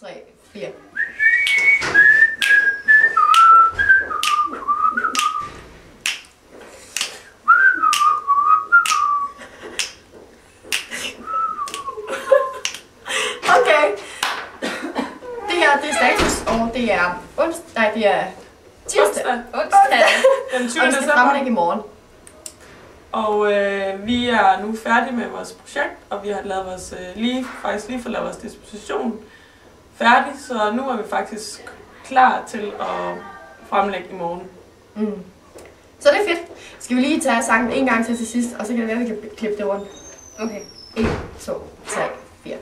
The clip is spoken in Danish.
3, 4. Okay. Det her, det er status, og det er onsdag, det er tirsdag. Onsdag. Den 20. Og vi skal fremlægge i morgen. Og vi er nu færdige med vores projekt, og vi har lavet vores, faktisk lige fået lavet vores disposition færdig, så nu er vi faktisk klar til at fremlægge i morgen. Så det er fedt. Skal vi lige tage sangen en gang til sidst, og så kan det være, at vi kan klippe det rundt. Okay. 1, 2, 3, 4.